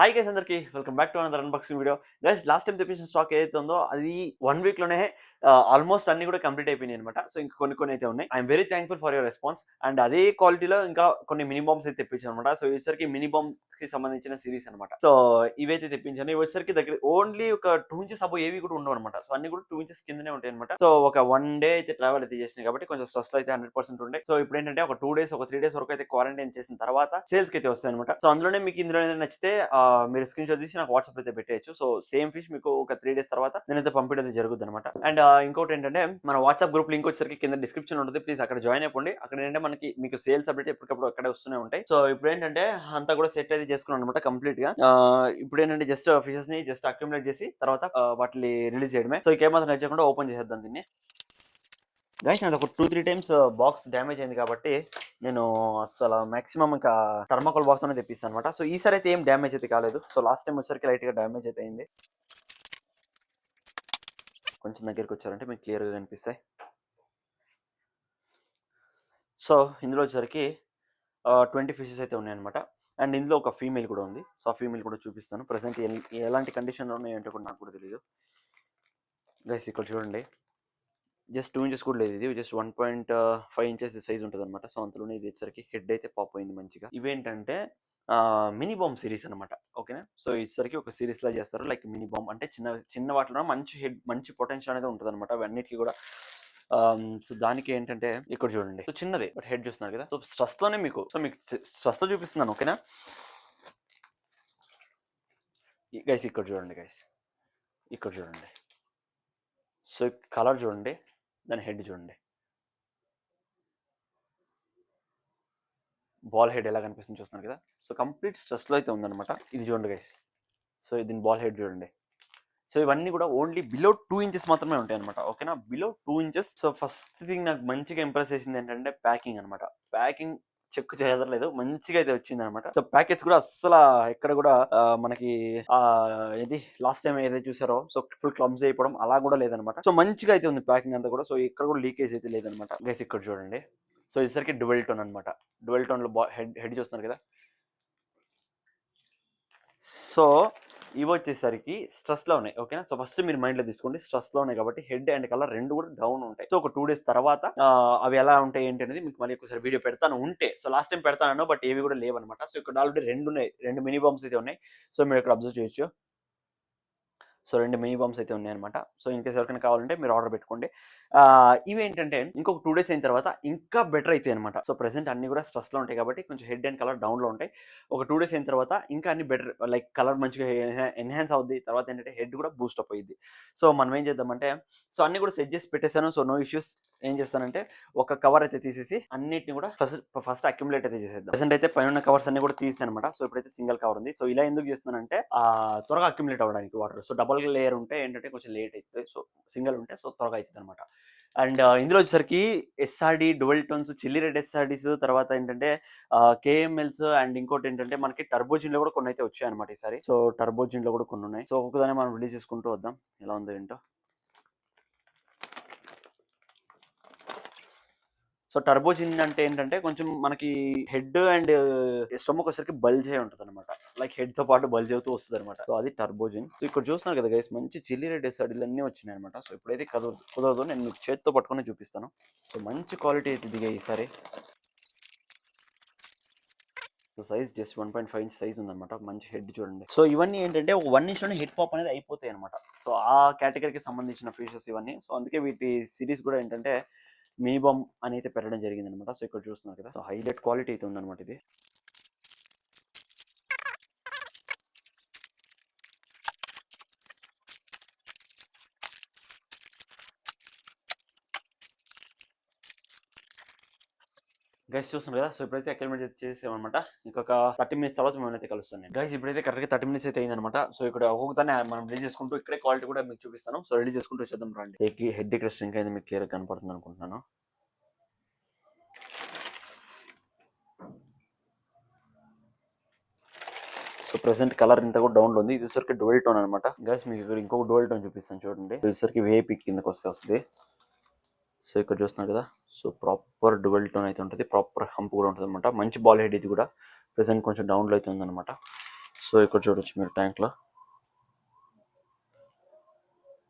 Hi guys అందరికి welcome back to another unboxing video. Guys last time తెప్పించిన stock ఏదైతే ఉందో అది 1 వీక్ లోనే ఆల్మోస్ట్ అన్ని కూడా కంప్లీట్ అయిపోయినాయి అనమాట. సో ఇంకా కొన్ని అయితే ఉన్నాయి. I'm very thankful for your response. And అదే క్వాలిటీలో ఇంకా కొన్ని మినీ బాంబ్స్ అయితే తెప్పించాను అనమాట. సో వచ్చేసరికి మినీ బాంబ్ కి సంబంధించిన సిరీస్ అనమాట. సో ఇవైతే తెప్పించాను. ఇవి వచ్చేసరికి దగ్గర ఓన్లీ ఒక 2 ఇంచెస్ అబో ఏవి కూడా ఉండవు అనమాట. సో అన్ని కూడా 2 ఇంచెస్ కిందనే ఉంటాయి అనమాట. సో ఒక 1 డే అయితే ట్రావెల్ అయితే చేసినాయి కాబట్టి కొంచెం స్ట్రెస్ అయితే 100% ఉండే. సో ఇప్పుడు ఏంటంటే ఒక 2 డేస్ ఒక 3 డేస్ వరకు అయితే క్వారంటైన్ చేసిన తర్వాత సేల్స్ కి అయితే వస్తాయి అనమాట. సో అందులోనే మీకు ఇందులో ఏదైనా నచ్చితే మీరు స్క్రీన్ షాట్ తీసి నాకు వాట్సాప్ అయితే పెట్టేయచ్చు. సో సేమ్ ఫిష్ మీకు ఒక 3 డేస్ తర్వాత నేనైతే పంపించడం అయితే జరుగుతుంది అనమాట. అండ్ ఇంకోటి ఏంటంటే మన వాట్సాప్ గ్రూప్ లింక్ వచ్చేసరికి కింద డిస్క్రిప్షన్ ఉంటుంది. ప్లీజ్ అక్కడ జాయిన్ అయిపోండి. అక్కడ ఏంటంటే మనకి మీకు సేల్స్ అప్డేట్ ఎప్పటికప్పుడు అక్కడే వస్తూనే ఉంటాయి. సో ఇప్పుడు ఏంటంటే అంతా కూడా సెట్ అయితే చేసుకున్నాను అనమాట కంప్లీట్ గా. ఇప్పుడు ఏంటంటే జస్ట్ ఫిషెస్ ని జస్ట్ అక్యుములేట్ చేసి తర్వాత వాటిని రిలీజ్ చేయడమే. సో ఇంకేమాత్రం నచ్చకుండా ఓపెన్ చేసేద్దాం దీన్ని. గైస్ నాది ఒక 2-3 టైమ్స్ బాక్స్ డ్యామేజ్ అయింది కాబట్టి నేను అసలు మాక్సిమం ఇంకా టర్మాకోల్ బాక్స్ అనేది తెప్పిస్తాను అనమాట. సో ఈసారి అయితే ఏం డ్యామేజ్ అయితే కాలేదు. సో లాస్ట్ టైం వచ్చేసరికి లైట్ గా డ్యామేజ్ అయితే అయింది. కొంచెం దగ్గరికి వచ్చారంటే మీకు క్లియర్గా కనిపిస్తాయి. సో ఇందులో వచ్చేసరికి 20 ఫిషెస్ అయితే ఉన్నాయన్నమాట. అండ్ ఇందులో ఒక ఫీమేల్ కూడా ఉంది. సో ఆ ఫీమేల్ కూడా చూపిస్తాను. ప్రజెంట్ ఎలాంటి కండిషన్లో ఉన్నాయంటే కూడా నాకు కూడా తెలియదు. గైస్ ఇక్కడ చూడండి, జస్ట్ 2 ఇంచెస్ కూడా లేదు. ఇది జస్ట్ 1.5 ఇంచెస్ సైజ్ ఉంటుంది అనమాట. సో అంతలోనే ఇది వచ్చేసరికి హెడ్ అయితే పాప్ అయింది మంచిగా. ఇవేంటంటే మినీ బాంబ్ సిరీస్ అనమాట. ఓకేనా. సో ఇచ్చరికి ఒక సిరీస్ లా చేస్తారు. లైక్ మినీ బాంబ్ అంటే చిన్న చిన్న వాటిలో మంచి హెడ్ మంచి పొటెన్షియల్ అనేది ఉంటుంది అనమాట. అవన్నిటికీ కూడా సో దానికి ఏంటంటే ఇక్కడ చూడండి, సో చిన్నది బట్ హెడ్ చూస్తున్నారు కదా. సో స్ట్రెస్ లోనే మీకు స్ట్రెస్ చూపిస్తున్నాను. ఓకేనా గైస్, ఇక్కడ చూడండి గైస్, ఇక్కడ చూడండి. సో కలర్ చూడండి, దాని హెడ్ చూడండి, బాల్ హెడ్ ఎలా కనిపిస్తుంది చూస్తున్నారు కదా. సో కంప్లీట్ స్ట్రెస్లో అయితే ఉందన్నమాట. ఇది చూడండి గైస్. సో దీని బాల్ హెడ్ చూడండి. సో ఇవన్నీ కూడా ఓన్లీ బిలో 2 ఇంచెస్ మాత్రమే ఉంటాయి అనమాట. ఓకేనా, below 2 inches. So first thing నాకు మంచిగా ఇంప్రెస్ చేసింది ఏంటంటే ప్యాకింగ్ అనమాట. ప్యాకింగ్ చెక్ చేయలేదు, మంచిగా అయితే వచ్చింది అనమాట. సో ప్యాకెట్స్ కూడా అస్సలు ఎక్కడ కూడా మనకి ఇది లాస్ట్ టైం ఏదైతే చూసారో సో ఫుల్ క్లమ్స్ అయిపోవడం అలా కూడా లేదనమాట. సో మంచిగా అయితే ఉంది ప్యాకింగ్ అంతా కూడా. సో ఇక్కడ కూడా లీకేజ్ అయితే లేదనమాట. గైస్ ఇక్కడ చూడండి. సో ఇసరికి డ్యువెల్ టోన్ అనమాట. డ్యువెల్ టోన్ లో హెడ్ చూస్తున్నారు కదా. సో ఇవి వచ్చేసరికి స్ట్రెస్ లో ఉన్నాయి. ఓకేనా. సో ఫస్ట్ మీరు మైండ్ లో తీసుకోండి, స్ట్రెస్ లో ఉన్నాయి కాబట్టి హెడ్ అండ్ కలర్ రెండు కూడా డౌన్ ఉంటాయి. సో ఒక 2 డేస్ తర్వాత అవి ఎలా ఉంటాయి ఏంటి అనేది మీకు మళ్ళీ ఒకసారి వీడియో పెడతాను ఉంటే. సో లాస్ట్ టైం పెడతాను బట్ ఏవి కూడా లేవన్నమాట. సో ఇక్కడ ఆల్రెడీ 2 ఉన్నాయి, 2 మినీ బాంబ్స్ అయితే ఉన్నాయి. సో మీరు ఇక్కడ అబ్జర్వ్ చేయొచ్చు. సో 2 మినీ బాంబ్స్ అయితే ఉన్నాయన్నమాట. సో ఇన్ కేసు ఎవరికైనా కావాలంటే మీరు ఆర్డర్ పెట్టుకోండి. ఇవి ఏంటంటే ఇంకొక 2 డేస్ అయిన తర్వాత ఇంకా బెటర్ అవుతాయి అనమాట. సో ప్రెసెంట్ అన్ని కూడా స్ట్రెస్లో ఉంటాయి కాబట్టి కొంచెం హెడ్ అండ్ కలర్ డౌన్లో ఉంటాయి. ఒక 2 డేస్ అయిన తర్వాత ఇంకా అన్ని బెటర్, లైక్ కలర్ మంచిగా ఎన్హాన్స్ అవుద్ది. తర్వాత ఏంటంటే హెడ్ కూడా బూస్ట్ అప్ అయ్యింది. సో మనం ఏం చేద్దామంటే, సో అన్ని కూడా సెట్ చేసి పెట్టేశాను. So no issues. ఏం చేస్తానంటే ఒక కవర్ అయితే తీసేసి అన్నిటిని కూడా ఫస్ట్ అక్యుములేట్ అయితే చేసేద్దాం. ప్రెసెంట్ అయితే పైన కవర్స్ అన్ని కూడా తీసాను అనమాట. సో ఇప్పుడైతే సింగిల్ కవర్ ఉంది. సో ఇలా ఎందుకు చేస్తున్నానంటే త్వరగా అక్యుములేట్ అవ్వడానికి వాటర్. సో డబల్ లేయర్ ఉంటే ఏంటంటే కొంచెం లేట్ అవుతుంది. సో సింగిల్ ఉంటే సో త్వరగా అవుతుంది అనమాట. అండ్ ఇందులో వచ్చేసరికి SRD dual tones, chilli red SRDs, తర్వాత ఏంటంటే కేఎంఎల్స్, అండ్ ఇంకోటి ఏంటంటే మనకి టర్బోజిన్ లో కూడా కొన్ని అయితే వచ్చాయి అనమాట ఈసారి. సో టర్బోజిన్ లో కూడా కొన్ని ఉన్నాయి. సో ఒకదాన్ని మనం రిలీజ్ చేసుకుంటూ వద్దాం ఎలా ఉందో ఏంటో. సో టర్బోజిన్ అంటే ఏంటంటే కొంచెం మనకి హెడ్ అండ్ స్టమక్ వచ్చేసరికి బల్జ్ అయి ఉంటుంది అనమాట. లైక్ హెడ్ తో పాటు బల్జ్ అవుతూ వస్తుంది అనమాట. సో అది టర్బోజిన్. సో ఇక్కడ చూస్తున్నారు కదా గైస్, మంచి చిల్లీ రెడ్ ఎస్ఆర్డీలు అన్నీ వచ్చినాయి అనమాట. సో ఇప్పుడైతే కుదరదు, నేను మీకు చేతితో పట్టుకొని చూపిస్తాను. సో మంచి క్వాలిటీ అయితే దిగాయి ఈసారి. So size just 1.5 inch size ఉందన్నమాట. మంచి హెడ్ చూడండి. సో ఇవన్నీ ఏంటంటే ఒక 1 ఇంచ్ లోనే హెడ్ పాప్ అనేది అయిపోతాయి అనమాట. సో ఆ కేటగిరీకి సంబంధించిన ఫిషెస్ ఇవన్నీ. సో అందుకే వీటి సిరీస్ కూడా ఏంటంటే మినీ బాంబ్ అని అయితే పెట్టడం జరిగింది అనమాట. సో ఇక్కడ చూస్తున్నారు కదా, సో హైలైట్ క్వాలిటీ అయితే ఉందన్నమాట ఇది. గైస్ చూస్తున్నారు కదా. సో ఇప్పుడైతే అక్యుములేట్ చేసామన్నమాట. ఇంకొక 30 మినిట్స్ తర్వాత మేము అయితే కలుస్తాను గైస్. ఇప్పుడైతే కరెక్ట్గా 30 మినిట్స్ అయితే అయిందనమాట. సో ఇక్కడ ఒక్కొక్కదాన్ని మనం రిలీజ్ చేసుకుంటూ ఇక్కడే క్వాలిటీ కూడా మీకు చూపిస్తాను. సో రిలీజ్ చేసుకుంటూ వచ్చేద్దాం రండి. హెడ్ ఇక్కడ స్ట్రింక్ అయితే మీకు క్లియర్గా కనపడుతుంది అనుకుంటున్నాను. సో ప్రెసెంట్ కలర్ ఇంత కూడా డౌన్ లో ఉంది. ఇది వచ్చరికి డువెల్ టోన్ అనమాట. గైస్ మీకు ఇక్కడ ఇంకొక డువెల్ టోన్ చూపిస్తాను చూడండి. ఇది వచ్చరికి వేపీ కిందకి వస్తుంది. సో ఇక్కడ చూస్తున్నారు కదా. సో ప్రాపర్ డువెల్ టోన్ అయితే ఉంటుంది. ప్రాపర్ హంప్ కూడా ఉంటుంది అనమాట. మంచి బాల్ హెడ్ ఇది కూడా. ప్రెసెంట్ కొంచెం డౌన్ లో అయితే ఉందన్నమాట. సో సో ఇక్కడ చూడొచ్చు మీరు ట్యాంక్లో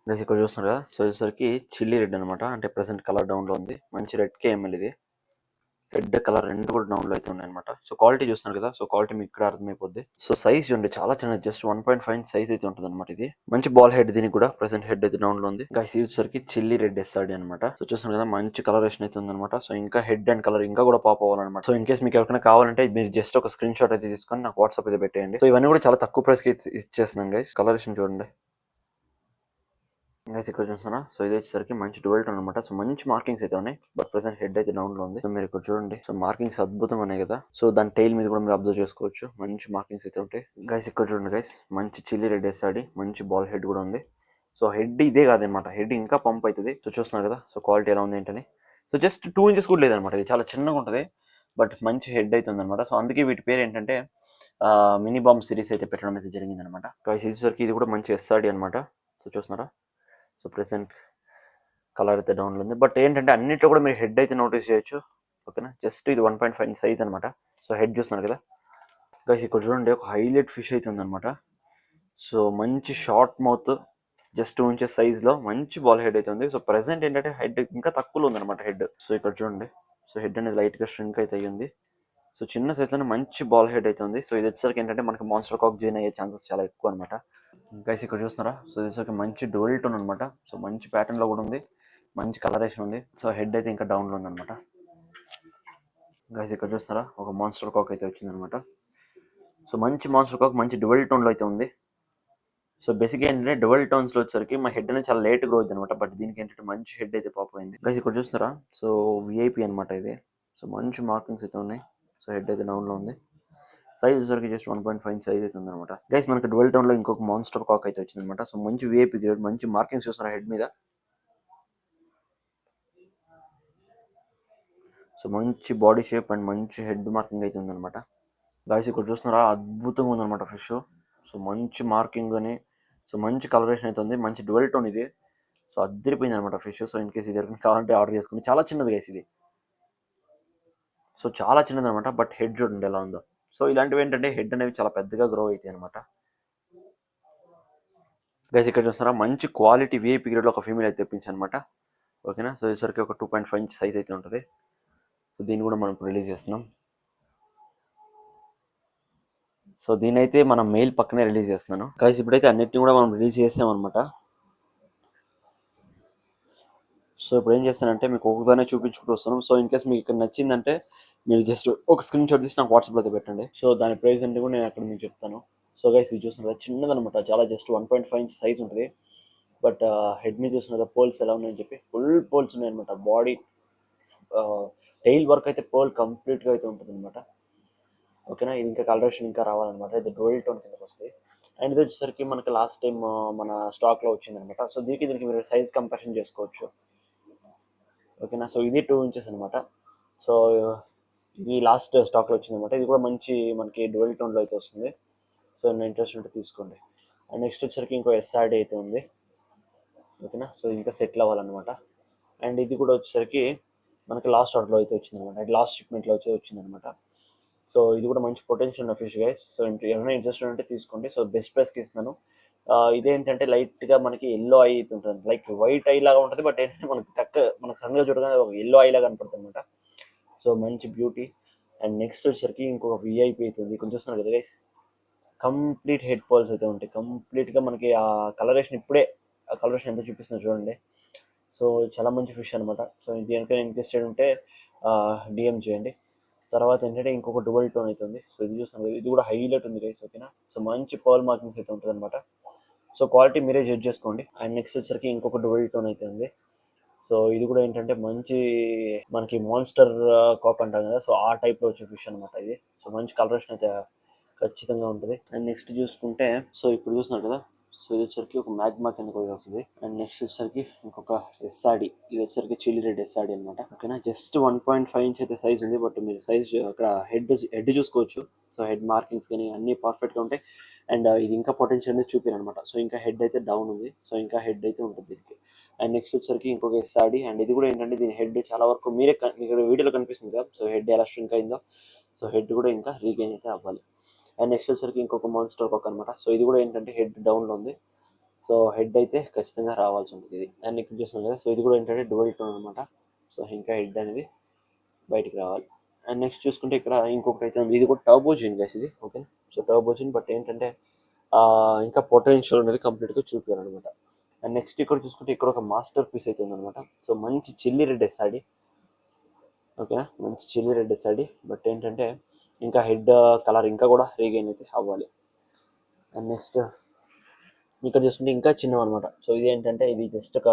గైస్, ఇక్కడ చూస్తున్నారు కదా. సో వచ్చేసరికి చిల్లీ రెడ్ అనమాట, అంటే ప్రెసెంట్ కలర్ డౌన్లో ఉంది. మంచి రెడ్ కేఎంఎల్ ఇది. రెడ్ కలర్ రెండు కూడా డౌన్లో అయితే ఉన్నాయి అనమాట. సో క్వాలిటీ చూస్తున్నారు కదా. సో క్వాలిటీ మీకు ఇక్కడ అర్థమైపోద్ది. సో సైజ్ చూడండి, చాలా చిన్నది, జస్ట్ 1.5 సైజ్ అయితే ఉంటుంది అనమాట. ఇది మంచి బాల్ హెడ్, దీనికి కూడా ప్రెసెంట్ హెడ్ అయితే డౌన్ లో ఉంది. గైస్ ఇది వచ్చేసరికి చిల్లీ రెడ్ ఎస్ఆర్డి అనమాట. సో చూస్తున్నారు కదా, మంచి కలరేషన్ అయితే ఉందన్నమాట. సో ఇంకా హెడ్ అండ్ కలర్ ఇంకా కూడా పాప్ అవ్వాలన్నమాట. సో ఇన్ కేస్ మీకు ఎవరికైనా కావాలంటే మీరు జస్ట్ ఒక స్క్రీన్ షాట్ అయితే తీసుకొని నాకు వాట్సాప్ అయితే పెట్టేయండి. సో ఇవన్నీ కూడా చాలా తక్కువ ప్రైస్ కి ఇచ్చేస్తున్నాను గైస్. కలరేషన్ చూడండి గైస్, ఇక్కడ చూస్తున్నా. సో ఇది వచ్చేసరికి మంచి డ్యూయల్ టోన్ అనమాట. సో మంచి మార్కింగ్స్ అయితే ఉన్నాయి, బట్ ప్రెసెంట్ హెడ్ అయితే డౌన్ లో ఉంది. సో మీరు ఇక్కడ చూడండి. సో మార్కింగ్స్ అద్భుతంగా ఉన్నాయి కదా. సో దాని టైల్ మీద కూడా మీరు అబ్జర్వ్ చేసుకోవచ్చు, మంచి మార్కింగ్స్ అయితే ఉంటాయి. గైస్ ఇక్కడ చూడండి గైస్, మంచి చిల్లీ రెడ్ వేసాడి, మంచి బాల్ హెడ్ కూడా ఉంది. సో హెడ్ ఇదే కాదనమాట, హెడ్ ఇంకా పంప్ అవుతుంది. సో చూస్తున్నారు కదా. సో క్వాలిటీ ఎలా ఉంది ఏంటని. సో జస్ట్ 2 ఇంచెస్ కూడా లేదనమాట, ఇది చాలా చిన్నగా ఉంటుంది, బట్ మంచి హెడ్ అవుతుంది అనమాట. సో అందుకే వీటి పేరు ఏంటంటే మినీ బాంబ్ సిరీస్ అయితే పెట్టడం అయితే జరిగింది అనమాట. గైస్ ఇది కూడా మంచి ఎస్ఆర్డి అనమాట. సో చూస్తున్నారా. సో ప్రెసెంట్ కలర్ అయితే డౌన్లో ఉంది, బట్ ఏంటంటే అన్నిట్లో కూడా మీరు హెడ్ అయితే నోటీస్ చేయొచ్చు. ఓకేనా, జస్ట్ ఇది 1.5 సైజ్ అనమాట. సో హెడ్ చూస్తున్నారు కదా గైస్, ఇక్కడ చూడండి ఒక హైలైట్ ఫిష్ అయితే ఉందన్నమాట. సో మంచి షార్ట్ మౌత్, జస్ట్ 2 ఇంచెస్ సైజ్లో మంచి బాల్ హెడ్ అయితే ఉంది. సో ప్రెసెంట్ ఏంటంటే హెడ్ ఇంకా తక్కువలో ఉందన్నమాట హెడ్. సో ఇక్కడ చూడండి. సో హెడ్ అనేది లైట్గా ష్రింక్ అయితే అయ్యింది. సో చిన్న సైజ్లోనే మంచి బాల్ హెడ్ అయితే ఉంది. సో ఇది వచ్చేసరికి ఏంటంటే మనకి మాన్స్టర్ కాక్ జైన్ అయ్యే ఛాన్సెస్ చాలా ఎక్కువ అనమాట. గైస్ ఇక్కడ చూస్తున్నారా. సో ఇది వచ్చేసరికి మంచి డ్యూయల్ టోన్ అనమాట. సో మంచి ప్యాటర్న్లో కూడా ఉంది, మంచి కలరేషన్ ఉంది. సో హెడ్ అయితే ఇంకా డౌన్లో ఉందన్నమాట. గైస్ ఇక్కడ చూస్తారా, ఒక మాన్స్టర్ కాక్ అయితే వచ్చిందనమాట. సో మంచి మాన్స్టర్ కాక్, మంచి డ్యూయల్ టోన్లో అయితే ఉంది. సో బేసిక్గా ఏంటంటే డ్యూయల్ టోన్స్లో వచ్చేసరికి మా హెడ్ అనేది చాలా లేట్ గ్రో అవుతుంది అనమాట, బట్ దీనికి ఏంటంటే మంచి హెడ్ అయితే పాప్ అయింది. గైస్ ఇక్కడ చూస్తారా. సో విఐపి అనమాట ఇది. సో మంచి మార్కింగ్స్ అయితే ఉన్నాయి. సో హెడ్ అయితే డౌన్లో ఉంది. సైజ్ వచ్చేసరికి జస్ట్ 1.5 సైజ్ అయితే ఉందన్నమాట. గైస్ మనకి డ్యూయల్ టోన్లో ఇంకొక మాన్స్టర్ కాక్ అయితే వచ్చిందనమాట. సో మంచి విఐపి గ్రేడ్, మంచి మార్కింగ్స్ చూస్తున్నారు హెడ్ మీద. సో మంచి బాడీ షేప్ అండ్ మంచి హెడ్ మార్కింగ్ అయితే ఉందన్నమాట. గాయస్ ఇక్కడ చూస్తున్నారా, అద్భుతంగా ఉందన్నమాట ఫిష్. సో మంచి మార్కింగ్ అని, సో మంచి కలరేషన్ అయితే ఉంది, మంచి డ్యూయల్ టోన్ ఇది. సో అద్దరిపోయింది అనమాట ఫిష్. సో ఇన్ కేసు ఇది కావాలంటే ఆర్డర్ చేసుకుని. చాలా చిన్నది గైస్ ఇది. సో చాలా చిన్నది అనమాట, బట్ హెడ్ చూడండి ఎలా ఉందో. సో ఇలాంటివి ఏంటంటే హెడ్ అనేవి చాలా పెద్దగా గ్రో అవుతాయి అనమాట. గైస్ ఇక్కడ చూస్తారా, మంచి క్వాలిటీ విఐపి గ్రేడ్లో ఒక ఫీమేల్ అయితే తెప్పించాను అనమాట. ఓకేనా. సో ఈసరికి ఒక 2.5 ఇంచ్ సైజ్ అయితే ఉంటుంది. సో దీన్ని కూడా మనం రిలీజ్ చేస్తున్నాం. సో దీని అయితే మనం మెయిల్ పక్కనే రిలీజ్ చేస్తున్నాను గైస్. ఇప్పుడైతే అన్నిటిని కూడా మనం రిలీజ్ చేసాం అనమాట. సో ఇప్పుడు ఏం చేస్తానంటే మీకు ఒకదానే చూపించుకుంటూ వస్తాను. సో ఇన్ కేస్ మీకు ఇక్కడ నచ్చిందంటే మీరు జస్ట్ ఒక స్క్రీన్ షాట్ తీసి నాకు వాట్సాప్లో అయితే పెట్టండి. సో దాని ప్రైస్ అంటే కూడా నేను అక్కడ మీకు చెప్తాను. సో గైస్ ఇది చూస్తున్నారు, చిన్నదనమాట, చాలా జస్ట్ 1.5 ఇంచ్ సైజ్ ఉంటుంది. బట్ హెడ్ మీద చూస్తున్నారు పోల్స్ ఎలా ఉన్నాయని చెప్పి, ఫుల్ పోల్స్ ఉన్నాయన్నమాట. బాడీ టైల్ వర్క్ అయితే పోల్ కంప్లీట్గా అయితే ఉంటుంది అనమాట. ఓకేనా. ఇది ఇంకా కలరేషన్ ఇంకా రావాలన్నమాట. ఇది డ్యూయల్ టోన్ కిందకి వస్తాయి. అండ్ ఇది వచ్చేసరికి మనకి లాస్ట్ టైం మన స్టాక్లో వచ్చిందనమాట. సో దీనికి మీరు సైజ్ కంపారిజన్ చేసుకోవచ్చు. ఓకేనా. సో ఇది 2 ఇంచెస్ అనమాట. సో ఇది లాస్ట్ స్టాక్లో వచ్చిందనమాట. ఇది కూడా మంచి మనకి డ్యూయల్ టోన్లో అయితే వస్తుంది. సో నేను ఇంట్రెస్ట్ ఉంటే తీసుకోండి. అండ్ నెక్స్ట్ వచ్చేసరికి ఇంకో ఎస్ఆర్డి అయితే ఉంది. ఓకేనా. సో ఇంకా సెటిల్ అవ్వాలన్నమాట. అండ్ ఇది కూడా వచ్చేసరికి మనకి లాస్ట్ ఆర్డర్లో అయితే వచ్చిందనమాట, లాస్ట్ షిప్మెంట్లో వచ్చి వచ్చిందనమాట. సో ఇది కూడా మంచి పొటెన్షియల్ ఉన్న ఫిష్ గైస్. సో ఎవరైనా ఇంట్రెస్ట్ ఉంటే తీసుకోండి. సో బెస్ట్ ప్రైస్కి ఇస్తున్నాను. ఇదేంటంటే లైట్గా మనకి ఎల్లో ఐ అయితే ఉంటుంది, లైక్ వైట్ ఐ లాగా ఉంటుంది, బట్ ఏంటంటే మనకు సడన్గా చూడగానే ఒక ఎల్లో ఐ లాగా కనపడుతుంది అనమాట. సో మంచి బ్యూటీ. అండ్ నెక్స్ట్ వచ్చేసరికి ఇంకొక విఐపి అవుతుంది. కొంచెం చూస్తున్నారు కదా గైస్, కంప్లీట్ హెడ్ పోల్స్ అయితే ఉంటాయి. కంప్లీట్గా మనకి ఆ కలరేషన్ ఇప్పుడే ఆ కలరేషన్ ఎంత చూపిస్తుందో చూడండి. సో చాలా మంచి ఫిష్ అనమాట. సో దేనికైనా ఇంట్రెస్టెడ్ ఉంటే డిఎం చేయండి. తర్వాత ఏంటంటే ఇంకొక డ్యూయల్ టోన్ అయితే ఉంది. సో ఇది చూస్తాను, ఇది కూడా హైలైట్ ఉంది గైస్. ఓకేనా. సో మంచి పర్ల్ మార్కింగ్స్ అయితే ఉంటుంది అనమాట. సో క్వాలిటీ మీరే జడ్జ్ చేసుకోండి. అండ్ నెక్స్ట్ వచ్చరికి ఇంకొక డ్యూయల్ టోన్ అయితే ఉంది. సో ఇది కూడా ఏంటంటే మంచి మనకి మాన్స్టర్ కాప్ అంటాం కదా, సో ఆ టైప్లో వచ్చే ఫిష్ అనమాట ఇది. సో మంచి కలరేషన్ అయితే ఖచ్చితంగా ఉంటుంది. అండ్ నెక్స్ట్ చూసుకుంటే, సో ఇప్పుడు చూస్తున్నారు కదా, సో ఇది వచ్చరికి ఒక మ్యాగ్మా కిందకి వస్తుంది. అండ్ నెక్స్ట్ వచ్చరికి ఇంకొక ఎస్ఆర్డి, ఇది వచ్చరికి చిల్లీ రెడ్ ఎస్ఆర్డి అనమాట. ఓకేనా. జస్ట్ 1.5 ఇంచ్ అయితే సైజ్ ఉంది, బట్ మీరు సైజ్ అక్కడ హెడ్ చూసుకోవచ్చు. సో హెడ్ మార్కింగ్స్ కానీ అన్ని పర్ఫెక్ట్గా ఉంటాయి. అండ్ ఇది ఇంకా పొటెన్షియల్ అనేది చూపాను అనమాట. సో ఇంకా హెడ్ అయితే డౌన్ ఉంది. సో ఇంకా హెడ్ అయితే ఉంటుంది దీనికి. అండ్ నెక్స్ట్ వచ్చరికి ఇంకొక ఎస్ఆర్డి. అండ్ ఇది కూడా ఏంటంటే దీని హెడ్ చాలా వరకు మీకు వీడియోలో కనిపిస్తుంది కదా, సో హెడ్ ఎలా స్ట్రింక్ అయిందో, సో హెడ్ కూడా ఇంకా రీగైన్ అయితే అవ్వాలి. అండ్ నెక్స్ట్ వచ్చరికి ఇంకొక మాన్స్టర్ కాక్ అనమాట. సో ఇది కూడా ఏంటంటే హెడ్ డౌన్లో ఉంది. సో హెడ్ అయితే ఖచ్చితంగా రావాల్సి ఉంటుంది ఇది. అండ్ ఇక్కడ చూస్తున్నాం కదా, సో ఇది కూడా ఏంటంటే డ్యువల్ టోన్ అనమాట. సో ఇంకా హెడ్ అనేది బయటికి రావాలి. అండ్ నెక్స్ట్ చూసుకుంటే ఇక్కడ ఇంకొకటి అయితే ఉంది, ఇది కూడా టర్బోజిన్ గైస్ ఇది. ఓకే, సో టర్బోజిన్ బట్ ఏంటంటే ఇంకా పొటెన్షియల్ అనేది కంప్లీట్గా చూపించాలన్నమాట. అండ్ నెక్స్ట్ ఇక్కడ చూసుకుంటే ఇక్కడ ఒక మాస్టర్ పీస్ అయితే ఉందన్నమాట. సో మంచి చిల్లీ రెడ్ ఎస్ఆడి. ఓకేనా, మంచి చిల్లీ రెడ్ ఎస్ఆడి బట్ ఏంటంటే ఇంకా హెడ్ కలర్ ఇంకా కూడా రీగైన్ అయితే అవ్వాలి. అండ్ నెక్స్ట్ ఇక్కడ చూసుకుంటే ఇంకా చిన్నవి అనమాట. సో ఇది ఏంటంటే ఇది జస్ట్ ఒక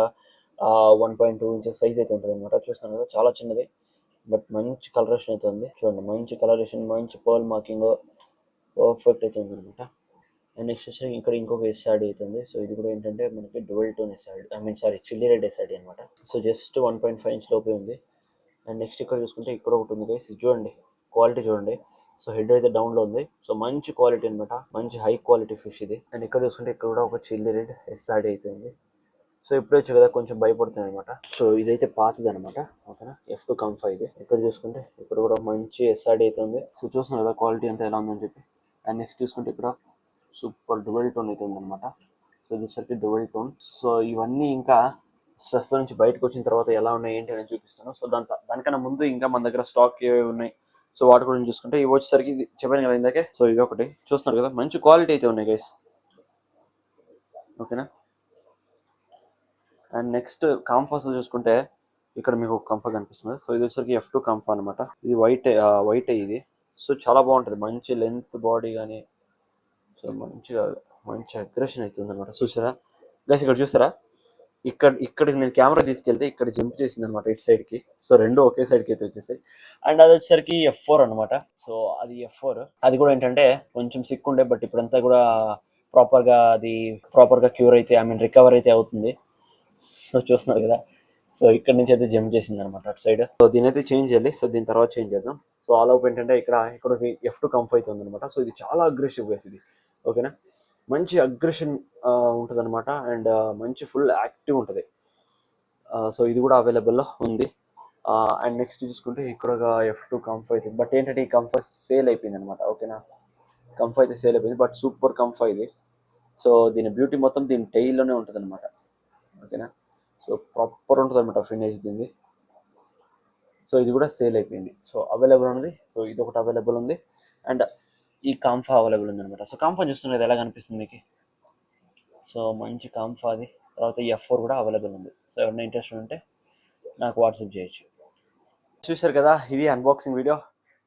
1.2 ఇంచెస్ సైజ్ అయితే ఉంటుంది అనమాట. చూస్తున్నాను కదా, చాలా చిన్నది బట్ మంచి కలరేషన్ అయితే ఉంది. చూడండి, మంచి కలరేషన్, మంచి పర్ల్ మార్కింగ్ పర్ఫెక్ట్ అయితే ఉంది అనమాట. అండ్ నెక్స్ట్ వచ్చి ఇక్కడ ఇంకొక ఎస్ఆర్డి అవుతుంది. సో ఇది కూడా ఏంటంటే మనకి dual tone SRD, chilli red SRD అనమాట. సో జస్ట్ 1.5 ఇంచ్ లోపే ఉంది. అండ్ నెక్స్ట్ ఇక్కడ చూసుకుంటే ఇక్కడ ఒకటి ఉంది గైస్, చూడండి క్వాలిటీ చూడండి. సో హెడ్ అయితే డౌన్లో ఉంది. సో మంచి క్వాలిటీ అనమాట, మంచి హై క్వాలిటీ ఫిష్ ఇది. అండ్ ఇక్కడ చూసుకుంటే ఇక్కడ కూడా ఒక చిల్లీ రెడ్ ఎస్ఆర్డి అయితే ఉంది. సో ఇప్పుడు వచ్చి కదా కొంచెం భయపడుతుంది అనమాట. సో ఇదైతే పాతది అనమాట. ఓకేనా, F2 కంఫా ఇది. ఇక్కడ చూసుకుంటే ఇక్కడ కూడా మంచి ఎస్ఆర్డి అయితే ఉంది. సో చూస్తున్నారు కదా క్వాలిటీ అంతా ఎలా ఉందని చెప్పి. అండ్ నెక్స్ట్ చూసుకుంటే ఇక్కడ సూపర్ డ్యువల్ టోన్ అయితే ఉందన్నమాట. సో ఇది వచ్చరికి డ్యువల్ టోన్. సో ఇవన్నీ ఇంకా స్ట్రెస్లో నుంచి బయటకు వచ్చిన తర్వాత ఎలా ఉన్నాయి ఏంటి అని చూపిస్తాను. సో దానికన్నా ముందు ఇంకా మన దగ్గర స్టాక్ ఏవి ఉన్నాయి, సో వాటి గురించి చూసుకుంటే ఇవి వచ్చేసరికి చెప్పాను కదా ఇందాకే. సో ఇది ఒకటి చూస్తున్నారు కదా, మంచి క్వాలిటీ అయితే ఉన్నాయి గైస్. ఓకేనా, అండ్ నెక్స్ట్ కాంఫాస్ చూసుకుంటే ఇక్కడ మీకు ఒక కంఫా కనిపిస్తుంది. సో ఇది వచ్చరికి F2 కంఫా అనమాట. ఇది వైట్ ఇది. సో చాలా బాగుంటుంది, మంచి లెంత్ బాడీ కానీ. సో మంచి అగ్రెషన్ అవుతుంది అనమాట. చూసారా గైస్, ఇక్కడ చూస్తారా, ఇక్కడికి నేను కెమెరా తీసుకెళ్తే ఇక్కడ జంప్ చేసింది అనమాట ఇటు సైడ్కి. సో రెండు ఒకే సైడ్కి అయితే వచ్చేసాయి. అండ్ అది వచ్చేసరికి F4 అనమాట. సో అది F4, అది కూడా ఏంటంటే కొంచెం సిక్ ఉండే బట్ ఇప్పుడంతా కూడా ప్రాపర్గా క్యూర్ అయితే రికవర్ అయితే అవుతుంది. సో చూస్తున్నారు కదా, సో ఇక్కడ నుంచి అయితే జంప్ చేసింది అనమాట అటు సైడ్. సో దీని అయితే చేంజ్ చేయాలి. సో దీని తర్వాత చేంజ్ చేద్దాం. సో ఆల్ అవుట్ ఏంటంటే ఇక్కడ F2 కంఫ్ అయితే ఉందన్నమాట. సో ఇది చాలా అగ్రెసివ్ వేస్ ఇది. ఓకేనా, మంచి అగ్రెషన్ ఉంటుంది అనమాట. అండ్ మంచి ఫుల్ యాక్టివ్ ఉంటుంది. సో ఇది కూడా అవైలబుల్లో ఉంది. అండ్ నెక్స్ట్ చూసుకుంటే ఇక్కడ F2 కంఫ్ అయితే, బట్ ఏంటంటే ఈ కంఫ్ సేల్ అయిపోయింది అనమాట. ఓకేనా, కంఫ్ అయితే సేల్ అయిపోయింది బట్ సూపర్ కంఫ్ ఇది. సో దీని బ్యూటీ మొత్తం దీని టైల్లోనే ఉంటుంది అనమాట. ఓకేనా, సో ప్రాపర్ ఉంటుంది అనమాట ఫినిష్ దీన్ని. సో ఇది కూడా సేల్ అయిపోయింది. సో అవైలబుల్ ఉంది. సో ఇది ఒకటి అవైలబుల్ ఉంది. అండ్ ఈ కాంఫా అవైలబుల్ ఉంది అనమాట. సో కాంఫా చూస్తున్నది ఎలా కనిపిస్తుంది మీకు. సో మంచి కాంఫా అది. తర్వాత F4 కూడా అవైలబుల్ ఉంది. సో ఎవరైనా ఇంట్రెస్ట్ ఉంటే నాకు వాట్సాప్ చేయొచ్చు. చూశారు కదా, ఇది అన్బాక్సింగ్ వీడియో.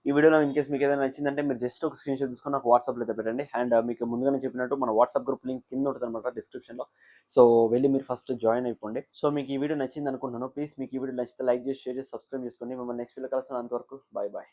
ఈ వీడియోలో ఇన్ కేసు మీకు ఏదైనా నచ్చిందంటే మీరు జస్ట్ ఒక స్క్రీన్ షాట్ తీసుకొని నాకు వాట్సాప్లో అయితే పెట్టండి. అండ్ మీకు ముందుగానే చెప్పినట్టు మన వాట్సాప్ గ్రూప్ లింక్ కింద ఉంటుంది అనమాట డిస్క్రిప్షన్లో. సో వెళ్ళి మీరు ఫస్ట్ జాయిన్ అయిపోండి. సో మీకు ఈ వీడియో నచ్చింది అనుకుంటున్నాను. ప్లీజ్ మీకు ఈ వీడియో నచ్చితే లైక్ చేసి, షేర్ చేసి, సబ్స్క్రైబ్ చేసుకోండి. మిమ్మల్ని నెక్స్ట్ వీడియో కలుస్తాను. అంతవరకు బాయ్ బాయ్.